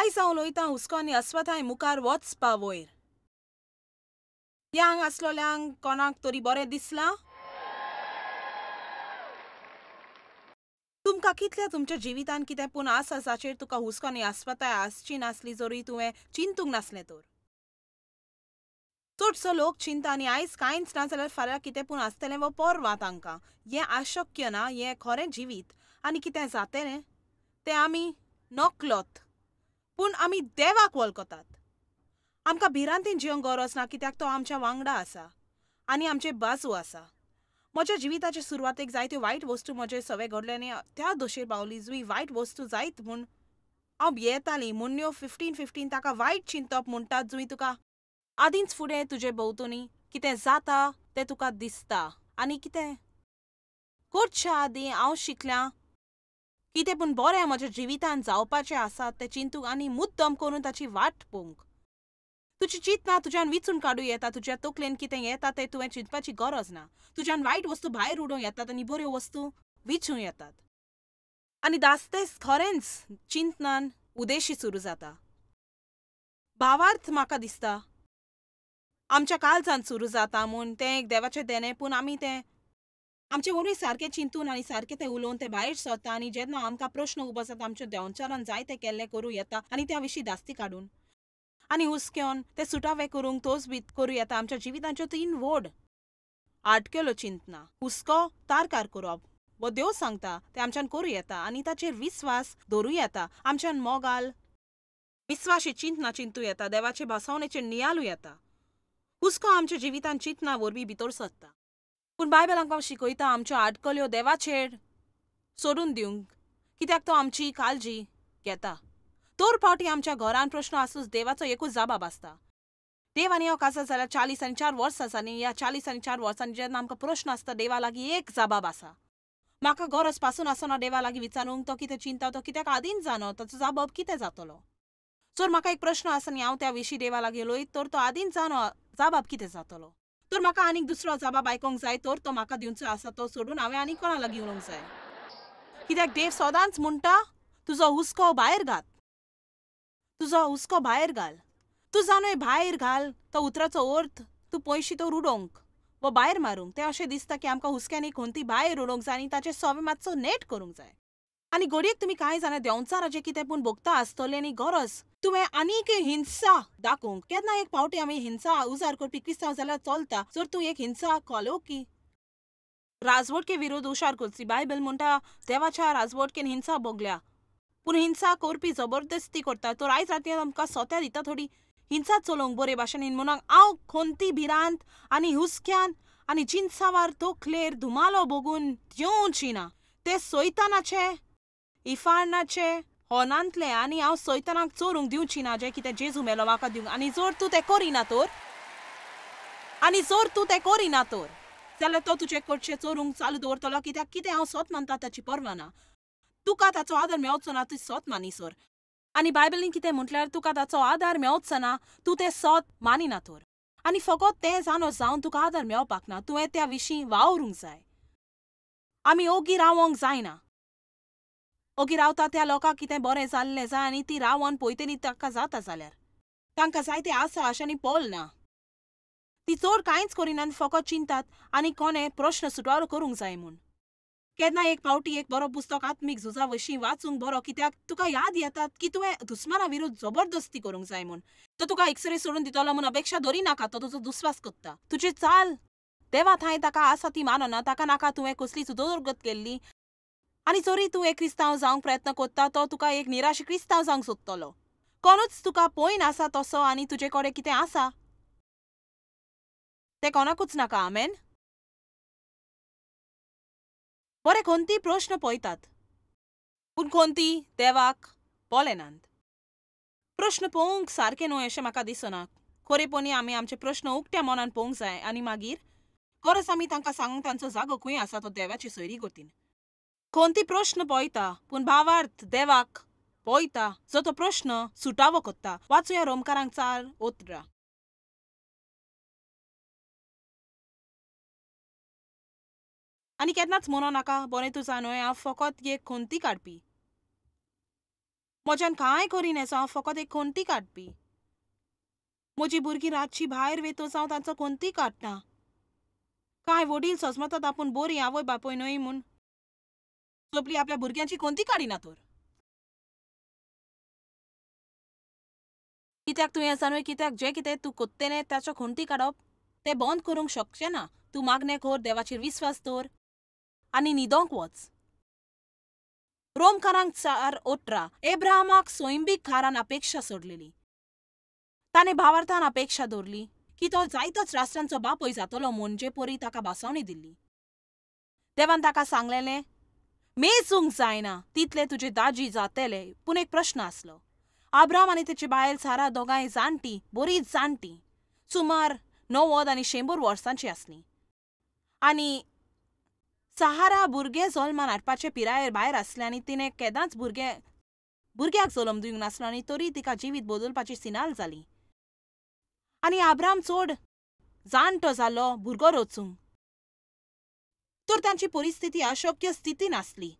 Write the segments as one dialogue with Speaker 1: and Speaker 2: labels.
Speaker 1: आयज हांव उलोयतां हुस्को आनी अस्वताय मुखार वचपा वयर. ह्या हांगा आसलोल्यांक कोणाक तरी बरें दिसलां? तुमकां कितल्या तुमच्या जिवितांत कितें पूण आसा जाचेर तुका हुस्को आनी अस्वताय आसची नासली जरी तुवें चिंतूंक नासलें तर. चडसो लोक चिंता आनी आयज कांयच ना जाल्यार फाल्यां कितें पूण आसतलें वो परवां तांकां. हें अशक्य ना, हें खरें जिवीत. आनी कितें जातलें तें आमी नकलोत, पूण आमी देवाक वळखतात. आमकां भिरांतीन जियोंक गरज ना कित्याक तो आमच्या वांगडा आसा आनी आमचे बाजू आसा. म्हज्या जिविताचे सुरवातेक जायत्यो वायट वस्तू म्हजे सवे घडले आनी त्या दोशेर पावली जुंय वायट वस्तू जायत म्हूण हांव भियेतालीं. मुन्यो 15 ताका वायट चिंतप म्हणटात जुंय तुका आदींच फुडें तुजे भोंवतणी कितें जाता तें तुका दिसता. आनी कितें करच्या आदीं हांव शिकल्यां कितें पूण बरें म्हज्या जिवितांत जावपाचें आसा तें चिंतूंक आनी मुद्दम करून ताची वाट पळोवंक. तुजी चिंतना तुज्यान विचून काडूं येता. तुज्या तकलेन कितें येता तें तुवें चिंतपाची गरज ना. तुज्यान वायट वस्तू भायर उडोवं येतात आनी बऱ्यो वस्तू विचूं येतात. आनी दासतेच खरेंच चिंतनान उदेशी सुरू जाता. भावार्थ म्हाका दिसता आमच्या काळजांत सुरू जाता म्हूण तें एक देवाचें देणें, पूण आमी तें आमचे वरवीं सारकें चिंतून आनी सारकें तें उलोवन तें भायर सरता. आनी जेन्ना आमकां प्रश्न उबो जाता आमच्या देंवचारान जायतें केल्लें करूं येता आनी त्या विशीं दास्ती काडून आनी हुस्क्यावन तें सुटावें करूंक तोच बीत करूं येता. आमच्या जिवितांच्यो 3 व्हड आडकेल्यो चिंतना. हुस्को तारकार करप वो देव सांगता तें आमच्यान करूं येता आनी ताचेर विस्वास दवरूं येता. आमच्यान मोगाल विस्वाशी चिंतना चिंतूं येता. देवाचे भासावणेचेर नियालूं येता. हुस्को आमच्या जिवितांत चिंतना वरवीं भितर सरता. पूण बायबल आमकां शिकयता आमच्यो आडकल्यो देवाचेर सोडून दिवंक कित्याक तो आमची काळजी घेता. तोर फावटी आमच्या घरान प्रश्न आसूच देवाचो एकूच जबाब आसता. देव आनी हांव काजार जाल्यार 40 आनी 4 वर्सां जालीं. ह्या 40 आनी 4 वर्सांनी जेन्ना आमकां प्रश्न आसता देवा लागीं एक जबाब आसा. म्हाका गरज पासून आसना देवा लागीं विचारूंक तो कितें चिंता तो कित्याक आदींच जाणो ताचो जबाब कितें जातलो. जर म्हाका एक प्रश्न आसा आनी हांव त्या विशीं देवा लागीं उलयत तर तो आदींच जाणो जबाब कितें जातलो. तर म्हाका आनीक दुसरो जबाब आयकोंक जाय तर तो म्हाका दिवचो आसा. तो सोडून हांवें आनीक कोणा लागीं उलोवंक जाय. कित्याक देव सदांच म्हणटा तुजो हुस्को भायर घाल. तुजो हुस्को भायर घाल. तूं जाणय भायर घाल तो उतराचो अर्थ तूं पयशी तर उडोवंक वो भायर मारूंक. तें अशें दिसता की आमकां हुस्क्यांनी खंती भायर उडोवंक जाय आनी ताचें सवे मातसो नेट करूंक जाय. आनी घडयेक तुमी कांय जाणां देंवचाराचें कितें पूण भोगता आसतलें आनी गरज तुवें आनीक हिंसा दाखोवंक. केन्ना एक फावटी आमी हिंसा उजार करपी क्रिस्तांव जाल्यार चलता. जर तूं एक हिंसा कोलो की राजवटके विरोध उशार करची. बायबल म्हणटा देवाच्या राजवटकेन हिंसा भोगल्या पूण हिंसा करपी जबरदस्ती करता. तर आयज राती आमकां सोत्या दिता थोडी हिंसा चलोवंक बरे भाशेन म्हणून हांव खंती भिरांत आनी हुस्क्यान आनी जिन्सावार तकलेर धुमालो भोगून येवची ना. ते सैतानाचे इफाळनाचे होनांतले आनी हांव सैतानाक चोरूंक दिवची ना जें कितें जेजू मेलो म्हाका दिवंक. आनी जर तूं तें करिना तर जाल्यार तो तुजे कडचें चोरूंक चालू दवरतलो. कित्याक कितें हांव सोत मानता ताची पर्वा ना. तुका ताचो आदार मेळचो ना तूं सोत मानिसर. आनी बायबलीन कितें म्हटल्यार तुका ताचो आदार मेळचो ना तूं तें सोत मानिना तर. आनी फकत तें जाणो जावन तुका आदार मेळपाक ना. तुवें त्या विशीं वावरूंक जाय. आमी ओगी रावोंक जायना. ओगी रावता त्या लोकांक कितें बरें जाल्लें जाय आनी ती रावन पळयतली ताका जाता जाल्यार तांकां जायते आसा आशांनी पोल ना. ती चड कांयच करिना आनी फकत चिंतात आनी कोणें प्रश्न सुटवारो करूंक जाय म्हूण. केन्ना एक फावटी एक बरो पुस्तक आत्मीक झुजा विशीं वाचूंक बरो कित्याक तुका याद येतात की तुवें दुस्माना विरोध जबरदस्ती करूंक जाय म्हूण. तो तुका एकसरे सोडून दितलो म्हूण अपेक्षा दवरिनाका. तो तुजो दुस्वास करता. तुजी चाल देवा थंय ताका आसा ती मानना. ताका नाका तुवें कसलीच उदरगत केल्ली. आनी जरी तूं एक क्रिस्तांव जावंक प्रयत्न करता तो तुका एक निराश क्रिस्तांव जावंक सोदतलो. कोणूच तुका पळयन आसा तसो आनी तुजे कडेन कितें आसा तें कोणाकूच नाका. आमेन. बरें खंती प्रश्न पळयतात पूण खंती देवाक बोलेनात. प्रश्न पळोवंक सारकें न्हय अशें म्हाका दिसना. खरेपणी आमी आमचे प्रश्न उक्त्या मनान पळोवंक जाय आनी मागीर गरज आमी तांकां सांगूंक तांचो जागो खंय आसा तो देवाचे सोयरी करतीन. खंती प्रश्न पळयता पूण भावार्थ देवाक पळयता जो तो प्रश्न सुटावो कोत्ता. वाचूया रोमकारांक 4:18. आनी केन्नाच म्हणो नाका बरें तूं जाणय हांव फकत एक खंती काडपी. म्हज्यान कांय करिनासो हांव फकत एक खोंटी काडपी. म्हजी भुरगीं रातची भायर वेतोस हांव तांचो खोंती काडटा. कांय वडील सजमतात आपूण बरी आवय बापूय न्हय म्हूण सोपली आपल्या भुरग्यांची खोंती काडिना तर. कित्याक तुवें सांगूय कित्याक जें कितें तूं कोत्तेलें ताचो खोंती काडप तें बंद करूंक शकचें ना. तूं मागणें कर, देवाचेर विस्वास दवर आनी न्हिदोंक वच. रोमकारांक 4:18 एब्राहमाक सोयंबीकारान अपेक्षा सोडलेली. ताणें भावार्थान अपेक्षा दवरली की तो जायतोच राष्ट्रांचो बापूय जातलो म्हूण जे परी ताका भासावणी दिल्ली. देवान ताका सांगलेलें मेजूंक जायना तितले तुजे दाजी जातले. पूण एक प्रश्न आसलो. अब्राम आनी ताची बायल सारा दोगांय जाणटी, बरीच जाणटी, सुमार 90 आनी 100 वर्सांची आसलीं. आनी सहारा भुरगे जल्मान हाडपाचे पिरायेर भायर आसले आनी तिणें केदांच भुरग्याक जल्म दिवंक नासलो आनी तरी तिका जिवीत बदलपाची सिनाल जाली. आनी अब्राम चड जाणटो जालो भुरगो रचूंक. तर तांची परिस्थिती अशक्य स्थितीन आसली.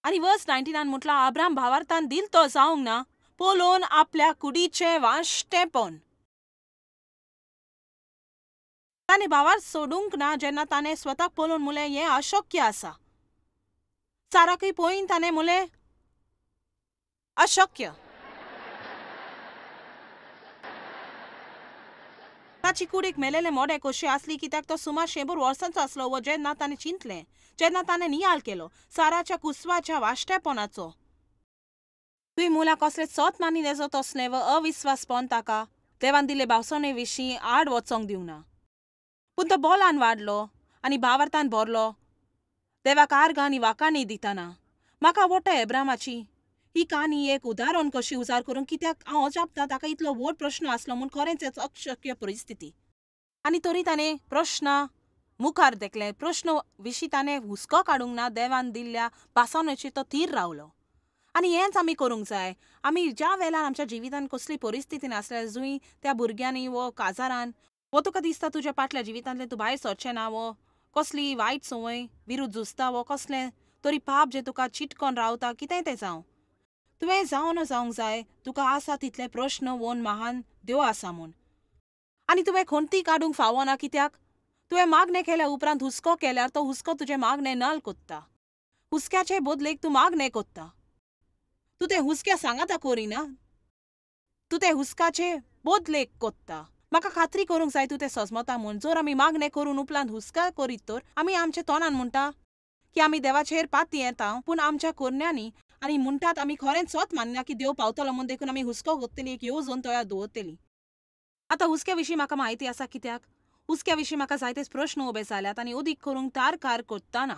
Speaker 1: आनी वर्स 19 म्हटला अब्राम भावार्थान दिल तो जावंक ना पळोवन आपल्या कुडीचें वाश्टेपण ताणें भावार्थ सोडूंक ना जेन्ना ताणें स्वताक पळोवन म्हणलें हें अशक्य आसा. साराकय पळोवन ताणें म्हणलें अशक्य. ताची कूड एक मेलेलें मोडें कशी आसली कित्याक तो सुमार 100 वर्सांचो आसलो व जेन्ना ताणें चिंतलें, जेन्ना ताणें नियाळ केलो साराच्या कुस्वाच्या वाश्टेपणाचो. तुवें मुला कसलें सत मानी लेजत असलें व अविस्वासपण ताका देवान दिले भावसणे विशीं आड वचोंक दिवंक ना. पूण तो बोलान वाडलो आनी भावार्थान भरलो. देवाक आर्ग आनी वाकाणी दितना म्हाका आवडटा एब्रामाची ही काणी एक उदाहरण कशी उजार करूंक कित्याक हांव अजापता ताका इतलो व्हड प्रश्न आसलो म्हूण खरेंच अशक्य परिस्थिती. आनी तरी ताणें प्रश्न मुखार धेकले. प्रश्न विशीं ताणें हुस्को काडूंक ना. देवान दिल्ल्या भासावणेचेर तो थीर रावलो. आनी हेंच आमी करूंक जाय. आमी ज्या वेळार आमच्या जिवितान कसली परिस्थितीन आसल्यार जुंय त्या भुरग्यांनी व काजारान वो तुका दिसता तुज्या फाटल्या जिवितांतल्यान तूं भायर सरचें ना वो कसली वायट संवय विरूद्ध झुजता वो कसलें तरी पाप जें तुका चिटकोन रावता कितेंय तें जावं. तुवें जावन जावंक जाय तुका आसा तितले प्रश्न वोन महान देव आसा म्हूण. आनी तुवें खोंती काडूंक फावो ना कित्याक तुवें मागणें केल्या उपरांत हुस्को केल्यार तो हुस्को तुजें मागणें नल कोत्ता. हुस्क्याचे बदलेक तूं मागणें कोत्ता. तूं तें हुस्क्या सांगाता करिना, तूं तें हुस्काचे बदलेक कोत्ता. म्हाका खात्री करूंक जाय तूं तें सजमता म्हूण. जर आमी मागणें करून उपरांत हुस्का करीत तर आमी आमच्या तोंडान म्हणटा की आमी देवाचेर पाती येता पूण आमच्या कोरण्यांनी आनी म्हणटात आमी खरेंच सत मानना की देव पावतलो म्हूण देखून आमी हुस्को कोत्तली एक येवजण तयार दवरतली. आतां हुस्क्या विशीं म्हाका म्हायती आसा कित्याक हुस्क्या विशीं म्हाका जायतेच प्रश्न उबे जाल्यात आनी अदीक करूंक तारकार कोत्ताना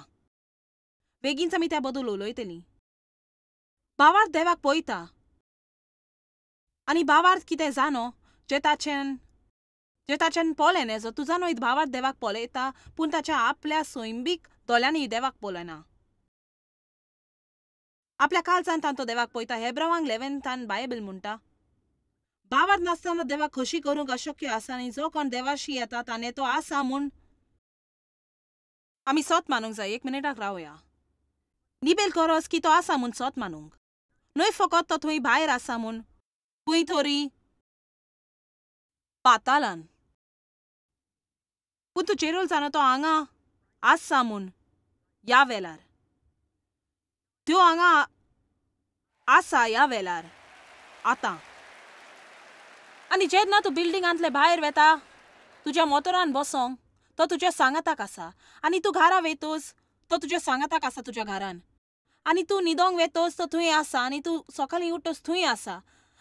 Speaker 1: बेगीनच आमी त्या बद्दल उलयतलीं. भावार्थ देवाक पळयता आनी भावार्थ कितें जाणो जे ताच्यान पळोलें नेजो. तूं जाणो भावार्थ देवाक पळयता पूण ताच्या आपल्या सोयंबीक दोळ्यांनी देवाक पळयना. आपल्या काळजांत तो देवाक पळयता. हेब्रावांक 11 बायबल म्हणटा भावार्थ नासतना देवाक खोशी करूंक अशक्य आसा आनी जो कोण देवाशी येता ताणें तो आसा म्हूण आमी सत मानूंक जाय. 1 मिनिटाक रावया. निबेल करोस की तो आसा म्हूण सत मानूंक न्हय फकत तो थंय भायर आसा म्हूण खंय तरी पातालान. पूण तूं चेरोल जाणा तो हांगा आसा म्हूण ह्या वेळार त्यो हांगा आसा ह्या वेळार आतां. आनी जेन्ना तूं बिल्डिंगांतले भायर वेता तुज्या मोतरान बसोंक तो तुज्या सांगाताक आसा आनी तूं घरा वेतोस तो तुज्या सांगाताक आसा तुज्या घरान आनी तूं न्हिदोंक वेतोस तो थंय आसा आनी तूं सकाळीं उठोस थंय आसा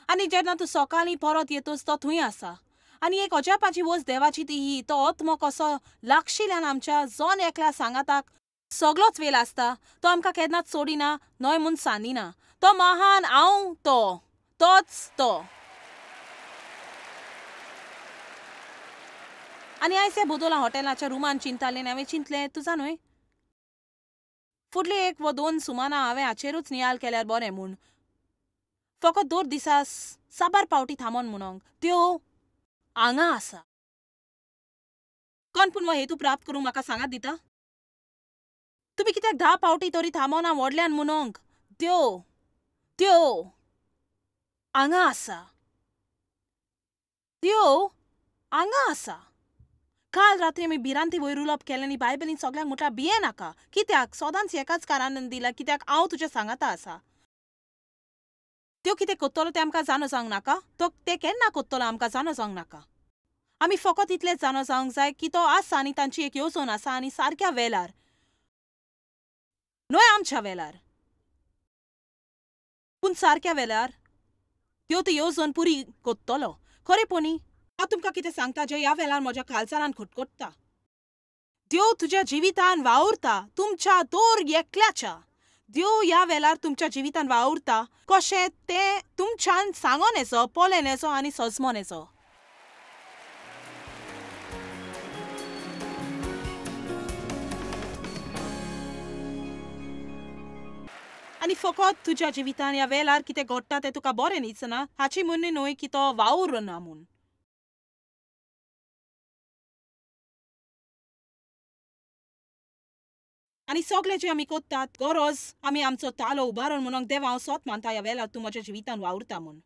Speaker 1: आनी जेन्ना तूं सकाळीं परत येतोस तो थंय आसा. आनी एक अजापाची वस्त देवाची ती ही तो आत्मो कसो लागशिल्ल्यान आमच्या जोन एकल्या सांगाताक सगळोच वेळ आसता. तो आमकां केन्नाच सोडिना न्हय म्हूण सांदिना. तो महान हांव तोच तो. आनी आयज हे बदोला हॉटेलाच्या रुमान चिंतालें आनी हांवें चिंतलें तूं जाणूय फुडली 1 वा 2 सुमाना हांवें हाचेरूच नियाळ केल्यार बरें म्हूण फकत 2 दिसा साबार पावटी थांबोन म्हणोंक त्यो हांगा आसा. कोण पूण हो हेतू प्राप्त करूंक म्हाका सांगात दिता. तुमी कित्याक 10 पावटी तरी थांबोना व्हडल्यान म्हणोंक देव देव हांगा आसा. देव हांगा आसा. काल रात्री आमी भिरांती वयर उलोवप केलें आनी बायबलीन सगळ्यांक म्हटल्यार भिये नाका. कित्याक सदांच एकाच कारणान दिला, कित्याक हांव तुज्या सांगाता आसा. त्यो कितें कोत्तलो तें आमकां जाणो जावंक नाका. तो तें केन्ना कोत्तलो आमकां जाणो जावंक नाका. आमी फकत इतलेंच जाणो जावंक जाय की तो आसा आनी तांची एक येवजण आसा आनी सारक्या वेळार न्हय आमच्या वेळार पूण सारक्या वेळार त्यो ती येवजण पुरी कोत्तलो. खरेपणी हांव तुमकां कितें सांगता जें ह्या वेळार म्हज्या काळजारान खटखटता. देव तुज्या जिवितान वावुरता तुमच्या दर एकल्याच्या. देव ह्या वेळार तुमच्या जिवितान वावुरता कशें तें तुमच्यान सांगोन येचो, पोलेन येचो आनी सजमोन येचो. आनी फकत तुज्या जिवितान ह्या वेळार कितें घडटा तें तुका बरें दिसना हाची म्हणणी न्हय की तो वावुरना म्हूण. आनी सगळें जें आमी कोत्तात गरज आमी आमचो तालो उबारून म्हणून देवा हांव सोत मानता ह्या वेळार तूं म्हज्या जिवितान वावुरता म्हूण.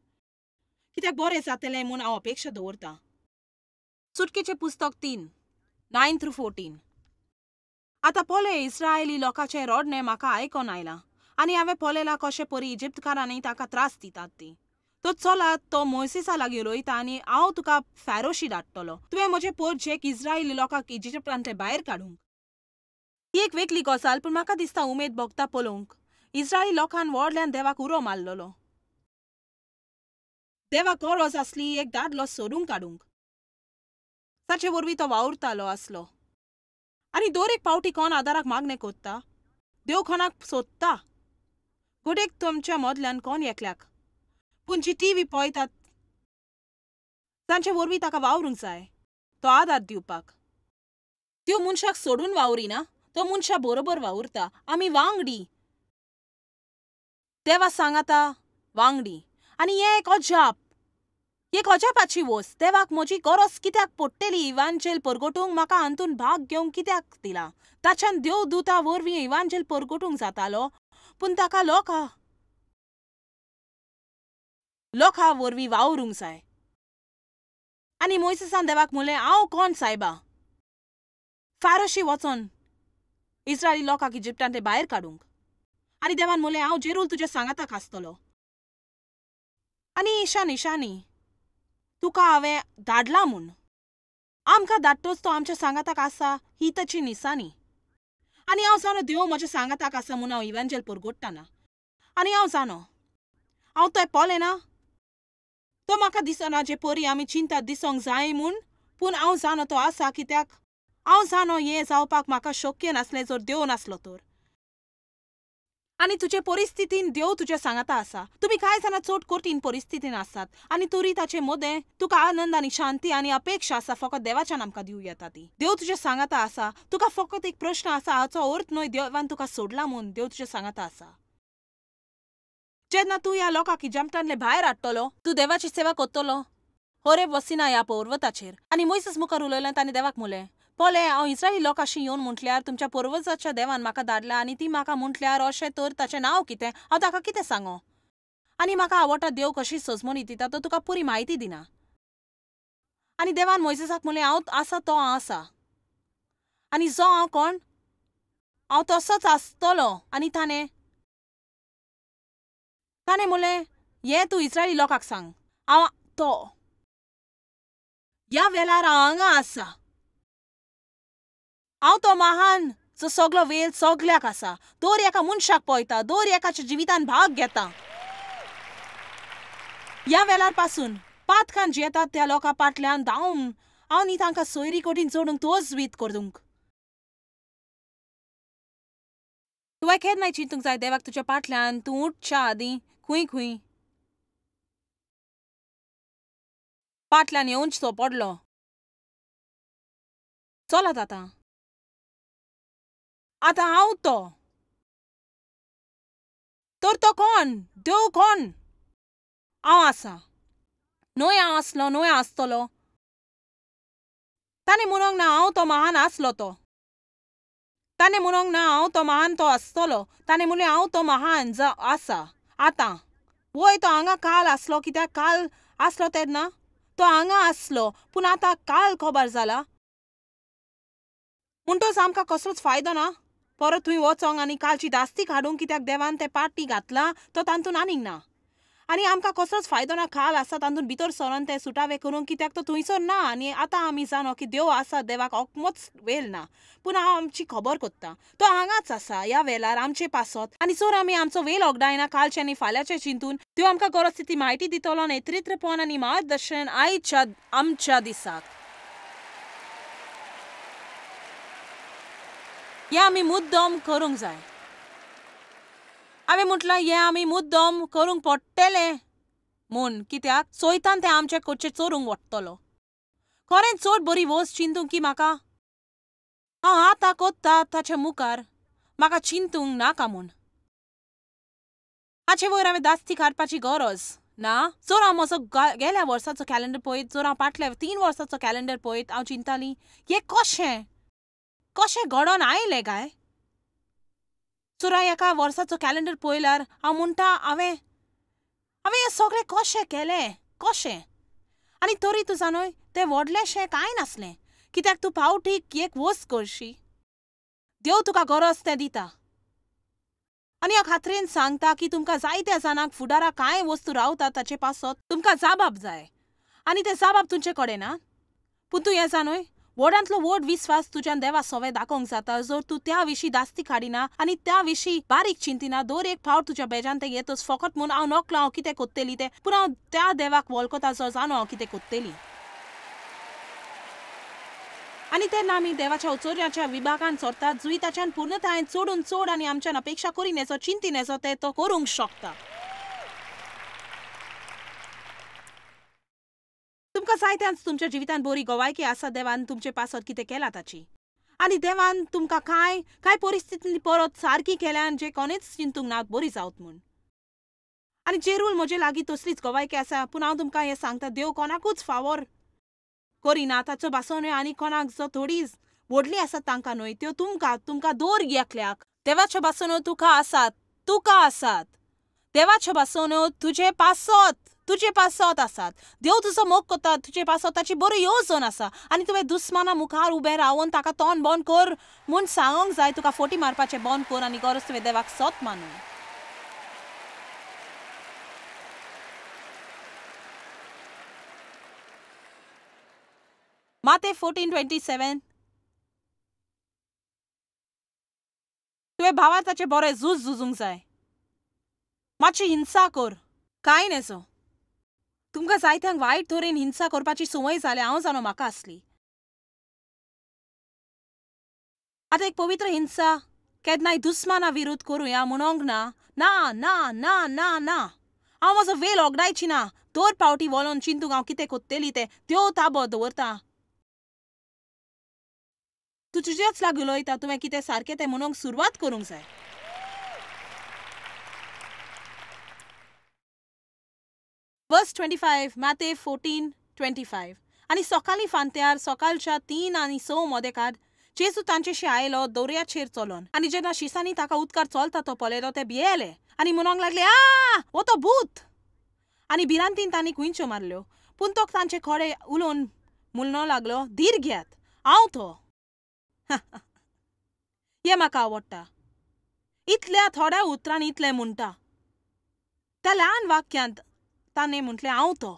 Speaker 1: कित्याक बरें जातलें म्हूण हांव अपेक्षा दवरतां. सुटकेचें पुस्तक 3:9-14. आतां पोले इस्रायली लोकांचें रडणें म्हाका आयकोन आयलां आनी हांवें पळयलां कशें परी इजिप्तकारांनी ताका त्रास दितात ती. तो चलात तो मोयसेसा लागीं उलयता आनी हांव तुका फॅरोशी धाडटलो. तुवें म्हजे पोरचेक इस्रायली लोकांक इजिप्तांतले भायर काडूंक. ही एक वेगळी गजाल पूण म्हाका दिसता उमेद भोगता पळोवंक इस्रायली लोकांन व्हडल्यान देवाक उरो मारलेलो. देवाक गरज आसली एक दादलो सोडून काडूंक. ताचे वरवीं तो वावुरतालो आसलो. आनी दर एक पावटी कोण आदाराक मागणें कोत्ता देव कोणाक सोदता. घोडेक तुमच्या मदल्यान कोण एकल्याक पूण जी टीव्ही पळयतात तांचे वरवीं ताका वावरूंक जाय तो आदार दिवपाक. त्यो मनशाक सोडून वावरिना, तो मनशा बरोबर वावुरता. आमी वांगडी देवा सांगाता वांगडी. आनी हें एक अजापाची वस्त. देवाक म्हजी गरज कित्याक पडटली इवांजेल परगटूंक म्हाका हातून भाग घेवंक कित्याक दिला. ताच्यान देव दुता वरवीं इवांजेल परगटूंक जातालो पूण ताका लोकां वरवीं वावरूंक जाय. आनी मोयसेसान देवाक म्हणलें हांव कोण सायबा फारोशी वचोन इस्रायली लोकांक इजिप्तांतले भायर काडूंक. आनी देवान म्हणलें हांव जेरूल तुज्या सांगाताक आसतलो. आनी ईशानी तुका हांवें धाडलां म्हूण. आमकां धाडटोच तो आमच्या सांगाताक आसा ही ताची निशानी. आनी हांव जाणो देव म्हज्या सांगाताक आसा म्हूण हांव इवांजेल परगटना. आनी हांव जाणो हांव तें पळयना तो म्हाका दिसना जे परी आमी चिंतात दिसोंक जाय म्हूण पूण हांव जाणो तो आसा. कित्याक हांव जाणो हें जावपाक म्हाका शक्य नासलें जर देव नासलो तर. आनी तुजे परिस्थितीन देव तुज्या सांगाता आसा. तुमी कांय जाणां चड कठीण परिस्थितीन आसात आनी तरी ताचे मदें तुका आनंद आनी शांती आनी अपेक्षा आसा फकत देवाच्यान आमकां दिवं येता ती. देव तुज्या सांगाता आसा. तुका फकत एक प्रश्न आसा हाचो अर्थ न्हय देवान तुका सोडला म्हूण. देव तुज्या सांगाता आसा. जेन्ना तूं ह्या लोकांक इजिप्तांतले भायर हाडटलो तूं देवाची सेवा कोत्तलो होरेब वसिना ह्या पर्वताचेर. आनी मोयसेस मुखार उलयलें तांणी देवाक म्हणलें पोले हांव इस्रायली लोकांशी येवन म्हटल्यार तुमच्या पर्वताच्या देवान म्हाका धाडला आनी ती म्हाका म्हटल्यार अशें तर ताचें नांव कितें हांव ताका कितें सांगो. आनी म्हाका आवडटा देव कशी सजमोनी दिता तो तुका पुरी म्हायती दिना. आनी देवान मोयसेसाक म्हणलें हांव आसा तो हांव आसा आनी जो हांव कोण हांव तसोच आसतलो. आनी ताणें म्हणलें हें तूं इस्रायली लोकांक सांग हांव तो ह्या वेळार हांव हांगा आसा. हांव तो महान जो सगळो वेळ सगळ्याक आसा. दर एका मनशाक पळयता, दर एकाच्या जिवितान भाग घेता. ह्या वेळार पासून पातकान जियेतात त्या लोकां फाटल्यान धांवन हांव न्ही तांकां सोयरी कठीण जोडूंक तोच वीत करूंक. तुवें केन्नाय चिंतूंक जाय देवाक तुज्या फाटल्यान तूं उठच्या आदीं खूंय फाटल्यान येवंचो पडलो. चलत आतां हांव तो कोण देव कोण हांव आसा. न्हय हांव आसलो न्हय आसतलो. ताणें म्हणूंक ना हांव तो महान आसलो तो. ताणें म्हणूंक ना हांव तो महान तो आसतलो. ताणें म्हणलें हांव तो महान जो आसा आतां. वय तो हांगा काल आसलो कित्याक काल आसलो तेन्ना तो हांगा आसलो पूण आतां काल खबर जाला म्हणटच आमकां कसलोच फायदो ना परत थंय वचोंक आनी कालची दास्ती काडूंक कित्याक देवान ते पाटी घातला तो तातूंत आनीक ना आनी आमकां कसलोच फायदो ना काल आसा तातूंत भितर सरोन ते सुटावे करूंक कित्याक तो थंयसर ना आनी आतां आमी जाणो की देव आसा देवाक होकमोच वेल ना पूण हांव आमची खबर कोत्ता तो हांगाच आसा ह्या वेळार आमचे पासत आनी जर आमी आमचो वेल ओगडायना कालचे आनी फाल्यांचे चिंतून देव आमकां गरज ती म्हायती दितलो नेतृत्वपण आनी मार्गदर्शन आयच्या आमच्या दिसाक हें आमी मुद्दम करूंक जाय हांवें म्हटलां हें आमी मुद्दम करूंक पडटलें म्हूण कित्याक सोयतान तें आमचे कडचे चोरूंक वतलो खरें चड बरी वस्त चिंतूंक की म्हाका हांव आतां कोत्ता ताच्या मुखार म्हाका चिंतूंक नाका म्हूण हाचे वयर हांवें दास्ती काडपाची गरज ना जर हांव म्हजो गेल्या वर्साचो कॅलेंडर पळयत जर हांव फाटल्या 3 वर्साचो कॅलेंडर पळयत हांव चिंततालीं हें कशें घडोन आयलें काय जर हांव एका वर्साचो कॅलेंडर पळयल्यार हांव म्हणटा हांवें हें सगळें कशें केलें कशें आनी तरी तूं जाणय तें व्हडलेंशें कांय नासलें कित्याक तूं फावटीक एक वस्त करशी देव तुका गरज तें दिता आनी हांव खात्रेन सांगता की तुमकां जायत्या जाणांक फुडाराक कांय वस्तू रावता ताचे पासत तुमकां जाबाब जाय आनी ते जाबाब तुमचे कडेन ना पूण तूं हें जाणय व्हडांतलो व्हड विस्वास तुज्यान देवा सवें दाखोवंक जाता जर तूं त्या विशीं दास्ती काडिना आनी त्या विशीं बारीक चिंतिना दर एक फावट तुज्या बेजान तें येतच फकत म्हूण हांव नकळो हांव कितें कोत्तेली तें पूण हांव त्या देवाक वळखता जो जाणो हांव कितें कोत्तेली आनी तेन्ना आमी देवाच्या उचोर्याच्या विभागान सरतात जुंय ताच्यान पूर्णतायेन चडून चड आनी आमच्यान अपेक्षा करिनेचो चिंतिनेचो ते तो करूंक शकता तुमकां जायत्यांच तुमच्या जिवितान बरी गोवायकी आसा देवान तुमचे पासत कितें केलां ताची आनी देवान तुमकां कांय परिस्थिती परत सारकी केल्यान जे कोणेच चिंतूंक ना बरी जावत म्हूण आनी जेरूल म्हजे लागीं तसलीच गोवायकी आसा पूण हांव तुमकां हें सांगता देव कोणाकूच फावोर करिना ताचो भासो न्हय आनी कोणाक जो थोडी व्हडली आसात तांकां न्हय त्यो तुमकां दोर एकल्याक देवाच्यो भासोन तुका आसात देवाच्यो भासोन तुजे पासत आसात देव तुजो मोग कोता तुजे पासत ताची बरी येवजण आसा आनी तुवें दुस्माना मुखार उबें रावन ताका तोंड बंद कर म्हूण सांगोंक जाय तुका फोटी मारपाचें बंद कर आनी गरज तुवें देवाक सत मानून Matthew 14:27 तुवें भावा ताचे बरें झुजूंक जाय मातशी हिंसा कर कांय नेसो तुमकां जायत्यांक वायट तरेन हिंसा करपाची संवय जाल्या हांव जाणो म्हाका आसली आतां एक पवित्र हिंसा केन्नाय दुस्माना विरुद्ध करुया म्हणोंक ना ना ना ना ना ना हांव म्हजो वेल ओगडायची ना दर पावटी वळोन चिंतूंक हांव कितें कोत्तेली तें देव ताबो दवरता तूं तुजेच लागीं उलयता तुवें कितें सारकें तें म्हणोंक सुरवात करूंक जाय Verse 25 Matthew 14:25 आनी सकाळीं फांत्यार सकाळच्या 3 आनी 6 मोदेकार जेजू तांचेशी आयलो दर्याचेर चलोन आनी जेन्ना शिसांनी ताका उदकार चलता तो पळयलो ते भियेले आनी म्हणोंक लागले हो तो भूत आनी भिरांतीन तांणी कुंयच्यो मारल्यो पूण तो तांचे खोडे उलोवन म्हणूंक लागलो धीर घेयात हांव तो हें म्हाका आवडटा इतल्या थोड्या उतरान इतलें म्हणटा त्या ल्हान वाक्यांत ताणें म्हटलें हांव तो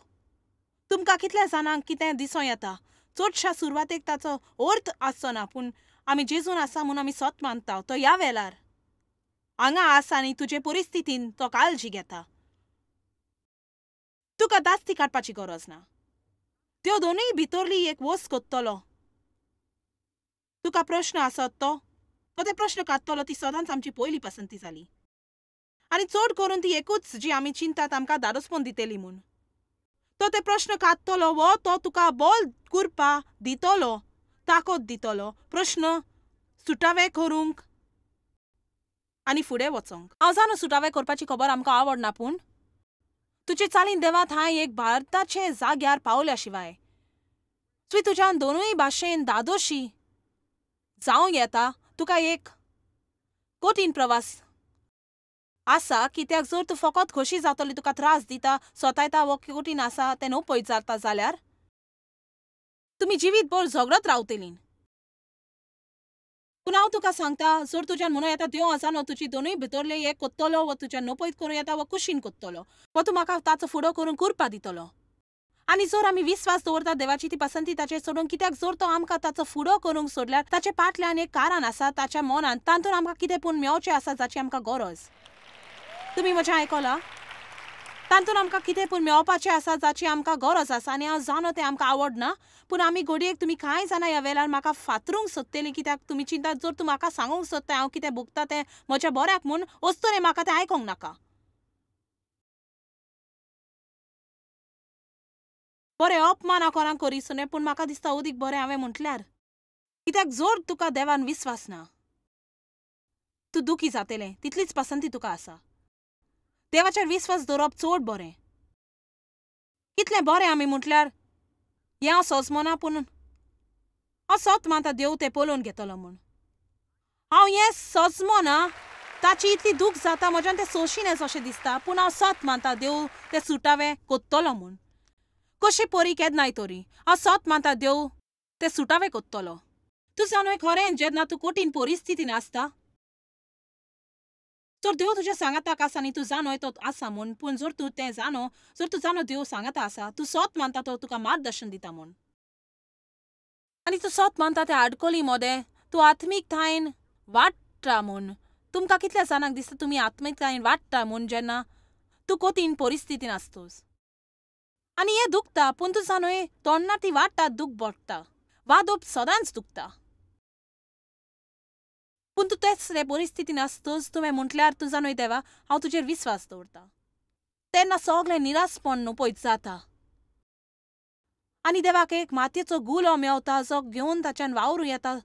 Speaker 1: तुमकां कितल्या जाणांक कितें दिसों येता चडशा सुरवातेक ताचो अर्थ आसचो ना पूण आमी जेजून आसा म्हूण आमी सत मानता तो ह्या वेळार हांगा आसा आनी तुजे परिस्थितीन तो काळजी घेता तुका दास्ती काडपाची गरज ना त्यो दोनूय भितरली एक वस्त कोत्तलो तुका प्रश्न आसत तो ते प्रश्न काडटलो ती सदांच आमची पयली पसंती जाली आनी चड करून ती एकूच जी आमी चिंतात आमकां धाडोसपण दितेली म्हूण तो ते प्रश्न काडटलो वो तो तुका बोल करपा दितलो ताकद दितलो प्रश्न सुटावे करूंक आनी फुडें वचोंक हांव जाणो सुटावे करपाची खबर आमकां आवडना पूण तुजे चालीन देवा थंय एक भारताचे जाग्यार पावल्या शिवाय तुवें तुज्यान दोनूय भाशेन दादोशी जावंक येता तुका एक कठीण प्रवास आसा कित्याक जर तूं फकत खोशी जातली तुका त्रास दिता स्वता वो कठीण आसा तें न्हू पळयत जाता जाल्यार तुमी जिवीतभर झगडत रावतलीं. पूण हांव तुका सांगता जर तुज्यान म्हणून येता देव आसा न्हू तुजी दोनूय भितरले हे कोत्तलो वो तुज्यान नपयत करूं येता वो कुशीन कोत्तलो वो तूं म्हाका ताचो फुडो करून करपा दितलो. आनी जर आमी विस्वास दवरता देवाची ती पसंती ताचेर सोडून कित्याक जर तो आमकां ताचो फुडो करूंक सोडल्यार ताचे फाटल्यान एक कारण आसा ताच्या मनान तातूंत आमकां कितें पूण मेवचें आसा जाची आमकां गरज. तुमी म्हजें आयकलां? तातूंत आमकां कितें पूण मेवपाचें आसा जाची आमकां गरज आसा आनी हांव जाणो तें आमकां आवडना पूण आमी घडयेक तुमी कांय जाणां ह्या वेळार म्हाका फातरूंक सोदतलीं कित्याक तुमी चिंता जर तूं म्हाका सांगूंक सोदता हांव कितें भोगता तें म्हज्या बऱ्याक म्हूण वस्तून म्हाका तें आयकोंक नाका. बरें अपमान हांव कोणाक करिसूं पूण म्हाका दिसता ओदीक बरें हांवें म्हटल्यार कित्याक जर तुका देवान विस्वास ना तूं दुखी जातलें तितलीच पसंती तुका आसा. देवाचेर विस्वास दवरप चड बरें. कितलें बरें आमी म्हटल्यार हें हांव सोजमना पूण हांव सोत मानता देव तें पळोवन घेतलो म्हूण. हांव हें सोजमना ताची इतली दूख जाता म्हज्यान तें सोशिनें अशें दिसता पूण हांव सोत मानता देव तें सुटावें कोत्तलो म्हूण. कशी परी केन्नाय तरी हांव सोत मानता देव तें सुटावें कोत्तलो. तूं जाणूय खरें जेन्ना तूं कठीण परिस्थितीन आसता जर देव तुज्या सांगाताक आसा आनी तूं जाणोय तो आसा म्हूण पूण जर तूं तें जाणो जर तूं जाणो देव सांगाता आसा तूं सोत मानता तो तुका मार्गदर्शन दिता म्हूण आनी तूं सोत मानता तें आडकोली मोदें तूं आत्मीकतायेन वाडटा म्हूण. तुमकां कितल्या जाणांक दिसता तुमी आत्मीकतायेन वाडटा म्हूण जेन्ना तूं कठीण परिस्थितीन आसतोस आनी हें दुखता पूण तूं जाणोय तोंडा ती वाडटा दूख भोगता वादोप सदांच दुखता. पूण तूं तेच परिस्थितीन आसतोस तुवें म्हटल्यार तूं जाणोय देवा हांव तुजेर विस्वास दवरता तेन्ना सगळें निरासपण न्हू पळयत जाता आनी देवाक एक मातयेचो गुलो मेवता जो घेवन ताच्यान वावरूं येता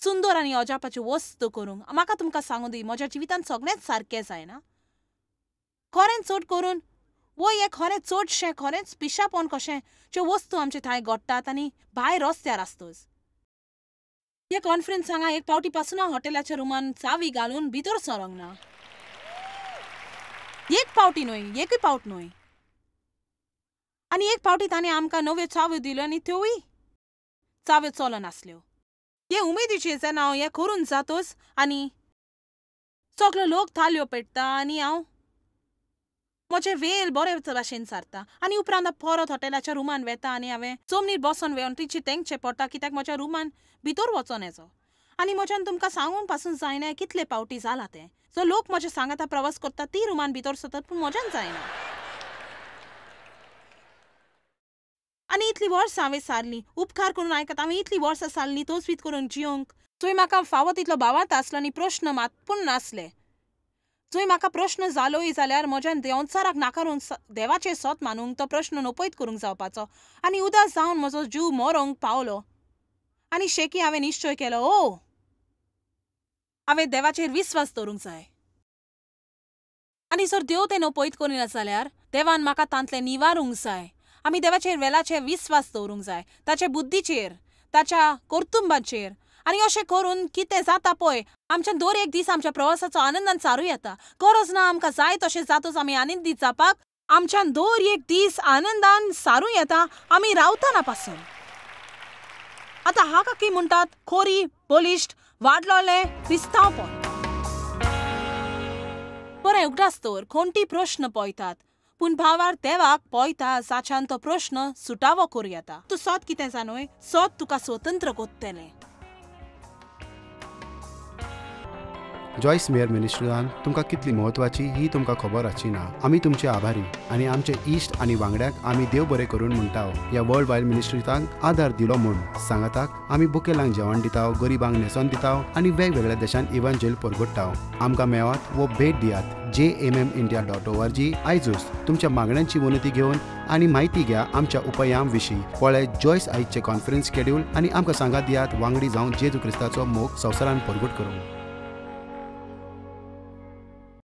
Speaker 1: सुंदर आनी अजापाची वस्त करूंक. म्हाका तुमकां सांगूं दी म्हज्या जिवितांत सगळेंच सारकें जायना खरें चड करून वो हें खरें चडशें खरेंच पिशापण कशें ज्यो वस्तू आमचे थंय घडटात आनी भायर रस्त्यार आसतोस. हे कॉन्फरन्स हांगा एक फावटी पासून हांव हॉटेलाच्या रुमान चावी घालून भितर सरोंक ना. एक फावटी न्हय एकूय फावट न्हय आनी एक फावटी ताणें आमकां नव्यो चाव्यो दिल्यो आनी त्योय चाव्यो चलो नासल्यो. हे उमेदीचेर जेन्ना हांव हें करून जातोच आनी सगलो लोक थाल्यो पेटता आनी हांव म्हजें वेल बरे भाशेन सारता आनी उपरांत परत हॉटेलाच्या रुमान वेता आनी हांवें जमनीर बसून वेंट्रीची तेंगचें पडटा कित्याक म्हज्या रुमान भितर वचोन येजो. आनी म्हज्यान तुमकां सांगून पासून जायना कितले फावटी जाला तें जो लोक म्हजे सांगाता प्रवास करता ती रुमान भितर सरतात पूण म्हज्यान जायना. आनी इतलीं वर्सां हांवें सारलीं उपकार करून आयकता हांवें इतलीं वर्सां सारलीं तोच करून जियोंक थंय म्हाका फावो तितलो भावार्थ आसलो आनी प्रश्न मात पूण नासले. जंय म्हाका प्रश्न जालोय जाल्यार म्हज्यान देंवचाराक नाकारून देवाचेर सोत मानूंक तो प्रश्न नपयत करूंक जावपाचो आनी उदास जावन म्हजो जीव मरोंक पावलो आनी शेकी हांवें निश्चय केलो हांवें देवाचेर विस्वास दवरूंक जाय आनी जर देव तें नपयत करिना जाल्यार देवान म्हाका तांतलें निवारूंक जाय. आमी देवाचेर वेलाचेर विस्वास दवरूंक जाय ताचे बुद्धीचेर ताच्या कुटुंबाचेर आनी अशें करून कितें जाता पळय आमच्यान दर एक दीस आमच्या प्रवासाचो आनंदान सारूं येता. गरज ना आमकां जाय तशें जातोच आमी आनंदीत जावपाक आमच्यान दर एक दीस आनंदान सारूं येता आमी रावतना पासून. आतां हाका की म्हणटात खोरी बलिश्ट वाडलोलें क्रिस्तांवपण. बरें उगडास तर कोणटी प्रश्न पळयतात पूण भावार्थ देवाक पळयता जाच्यान तो प्रश्न सुटावो करूं येता. तूं सोत कितें जाणोय सोत तुका स्वतंत्र कोत्तलें.
Speaker 2: जॉयस मेयर मिनिस्ट्रींत तुमकां कितली म्हत्वाची ही तुमकां खबर आसची ना. आमी तुमचे आभारी आनी आमचे इश्ट आनी वांगड्याक आमी देव बरें करून म्हणटाव. ह्या वर्ल्ड वायड मिनिस्ट्रींताक आदार दिलो म्हूण सांगाताक आमी बुकेलांक जेवण दिताव गरीबांक न्हेसोन दिताव आनी वेगवेगळ्या देशांत इव्हँजल परगटाव. आमकां मेळात वो भेट दियात jmmindia.org. आयजूच तुमच्या मागण्यांची उन्नती घेवन आनी म्हायती घ्या आमच्या उपायां विशीं. पळय जॉयस आयजचे कॉन्फरन्स शेड्यूल आनी आमकां सांगात दियात वांगडी जावन जेजू क्रिस्ताचो मोग संवसारान परगट करूंक.